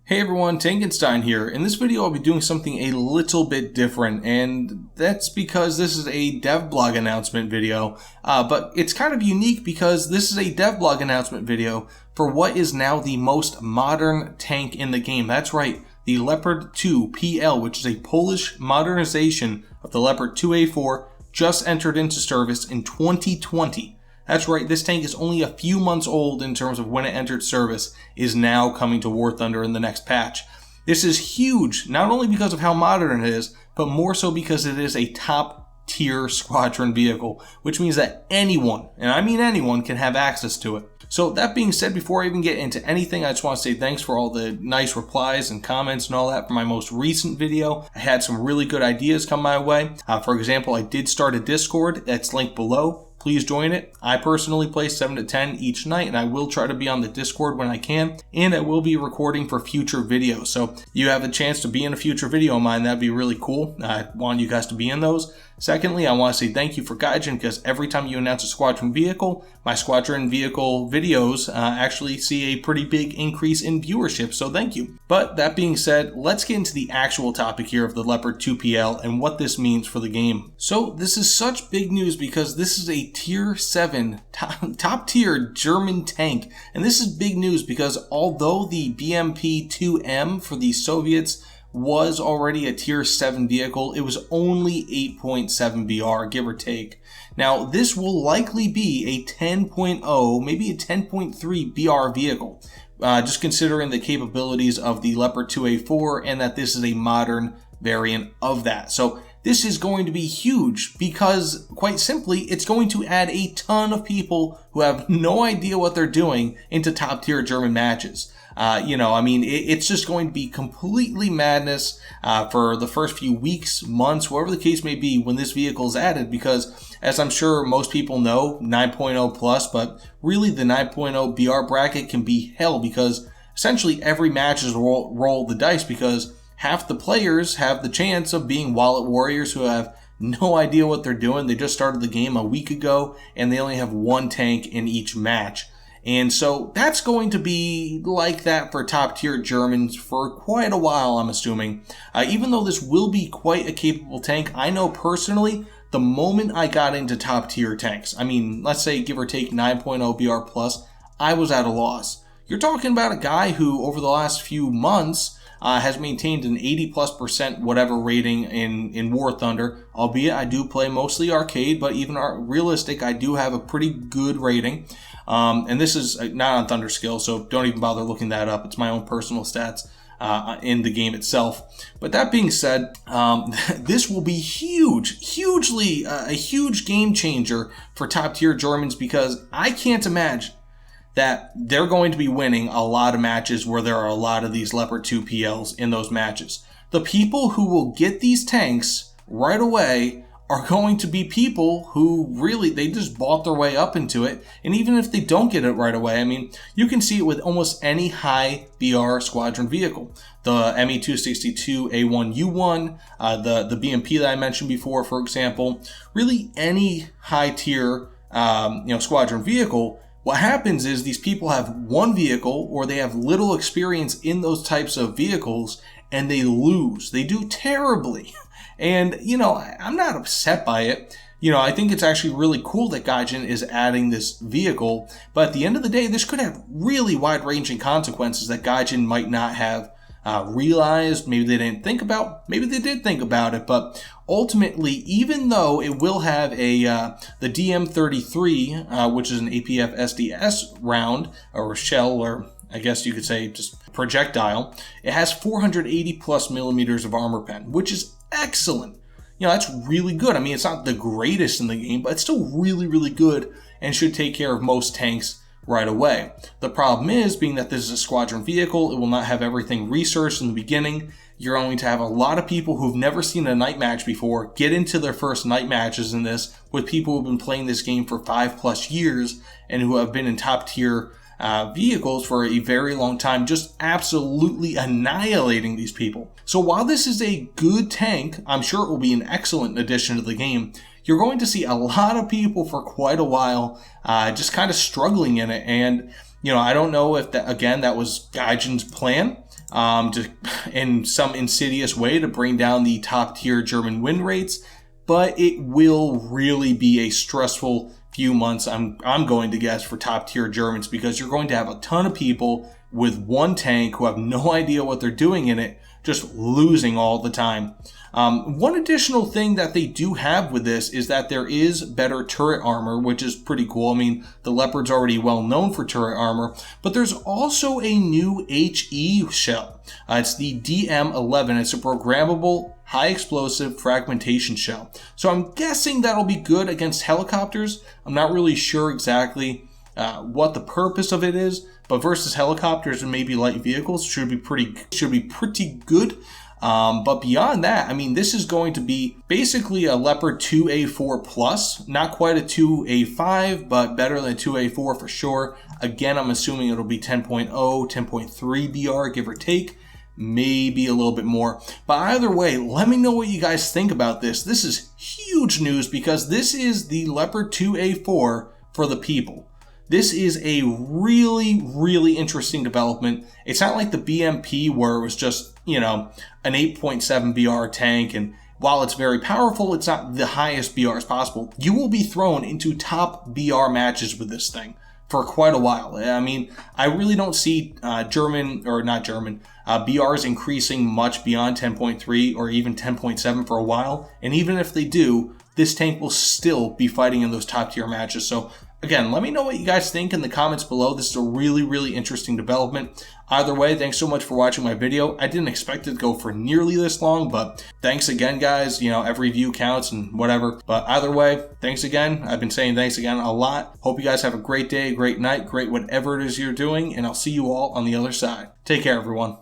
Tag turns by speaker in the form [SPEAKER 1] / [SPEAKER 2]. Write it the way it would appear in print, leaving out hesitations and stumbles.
[SPEAKER 1] Hey everyone, Tankenstein here. In this video I'll be doing something a little bit different, and that's because this is a devblog announcement video, but it's kind of unique because this is a devblog announcement video for what is now the most modern tank in the game. That's right, the Leopard 2PL, which is a Polish modernization of the Leopard 2A4, just entered into service in 2020. That's right, this tank is only a few months old in terms of when it entered service, is now coming to War Thunder in the next patch. This is huge, not only because of how modern it is, but more so because it is a top tier squadron vehicle, which means that anyone, and I mean anyone, can have access to it. So that being said, before I even get into anything, I just want to say thanks for all the nice replies and comments and all that for my most recent video. I had some really good ideas come my way. For example, I did start a Discord that's linked below. Please join it. I personally play 7 to 10 each night, and I will try to be on the Discord when I can, and I will be recording for future videos. So you have a chance to be in a future video of mine. That'd be really cool. I want you guys to be in those. Secondly, I want to say thank you for Gaijin, because every time you announce a squadron vehicle, my squadron vehicle videos actually see a pretty big increase in viewership, so thank you. But that being said, let's get into the actual topic here of the Leopard 2PL and what this means for the game. So this is such big news because this is a tier 7 top tier German tank, and this is big news because although the BMP-2M for the Soviets was already a tier 7 vehicle, it was only 8.7 BR, give or take. Now, this will likely be a 10.0, maybe a 10.3 BR vehicle, just considering the capabilities of the Leopard 2A4 and that this is a modern variant of that. So this is going to be huge because, quite simply, it's going to add a ton of people who have no idea what they're doing into top tier German matches. It's just going to be completely madness for the first few weeks, months, whatever the case may be when this vehicle is added, because as I'm sure most people know, 9.0 plus, but really the 9.0 BR bracket can be hell because essentially every match is roll the dice because half the players have the chance of being wallet warriors who have no idea what they're doing. They just started the game a week ago and they only have one tank in each match. And so that's going to be like that for top tier Germans for quite a while, I'm assuming. Even though this will be quite a capable tank, I know personally, the moment I got into top tier tanks, I mean, let's say give or take 9.0 BR plus, I was at a loss. You're talking about a guy who over the last few months has maintained an 80+% whatever rating in War Thunder, albeit I do play mostly arcade, but even realistic, I do have a pretty good rating. And this is not on Thunder Skill, so don't even bother looking that up. It's my own personal stats in the game itself. But that being said, this will be hugely a huge game changer for top tier Germans because I can't imagine that they're going to be winning a lot of matches where there are a lot of these Leopard 2PLs in those matches. The people who will get these tanks right away are going to be people who really, they just bought their way up into it. And even if they don't get it right away, I mean, you can see it with almost any high BR squadron vehicle. The ME-262A1U1, the BMP that I mentioned before, for example, really any high tier, squadron vehicle. What happens is these people have one vehicle or they have little experience in those types of vehicles and they lose. They do terribly. And, I'm not upset by it. I think it's actually really cool that Gaijin is adding this vehicle. But at the end of the day, this could have really wide-ranging consequences that Gaijin might not have realized. Maybe they didn't think about. Maybe they did think about it. But ultimately, even though it will have the DM33, which is an APF SDS round or shell, or I guess you could say just projectile, it has 480 plus millimeters of armor pen, which is excellent. That's really good. I mean, it's not the greatest in the game, but it's still really, really good and should take care of most tanks right away. The problem is, being that this is a squadron vehicle, it will not have everything researched in the beginning. You're going to have a lot of people who've never seen a night match before get into their first night matches in this with people who've been playing this game for 5+ years and who have been in top tier vehicles for a very long time, just absolutely annihilating these people. So while this is a good tank, I'm sure it will be an excellent addition to the game. You're going to see a lot of people for quite a while just kind of struggling in it, and I don't know if that, again, that was Gaijin's plan, in some insidious way to bring down the top tier German win rates, but it will really be a stressful few months, I'm going to guess, for top tier Germans, because you're going to have a ton of people with one tank who have no idea what they're doing in it, just losing all the time. One additional thing that they do have with this is that there is better turret armor, which is pretty cool. I mean, the Leopard's already well known for turret armor, but there's also a new HE shell. It's the DM11. It's a programmable, high explosive fragmentation shell. So I'm guessing that'll be good against helicopters. I'm not really sure exactly what the purpose of it is, but versus helicopters and maybe light vehicles should be pretty good. But beyond that, I mean, this is going to be basically a Leopard 2A4 plus, not quite a 2A5, but better than a 2A4 for sure. Again, I'm assuming it'll be 10.0, 10.3 BR, give or take, maybe a little bit more. But either way, let me know what you guys think about this. This is huge news because this is the Leopard 2A4 for the people. This is a really, really interesting development. It's not like the BMP where it was just, an 8.7 BR tank, and while it's very powerful, it's not the highest BRs possible. You will be thrown into top BR matches with this thing for quite a while. I mean, I really don't see BRs increasing much beyond 10.3 or even 10.7 for a while. And even if they do, this tank will still be fighting in those top tier matches. So again, let me know what you guys think in the comments below. This is a really, really interesting development. Either way, thanks so much for watching my video. I didn't expect it to go for nearly this long, but thanks again, guys. Every view counts and whatever. But either way, thanks again. I've been saying thanks again a lot. Hope you guys have a great day, great night, great whatever it is you're doing, and I'll see you all on the other side. Take care, everyone.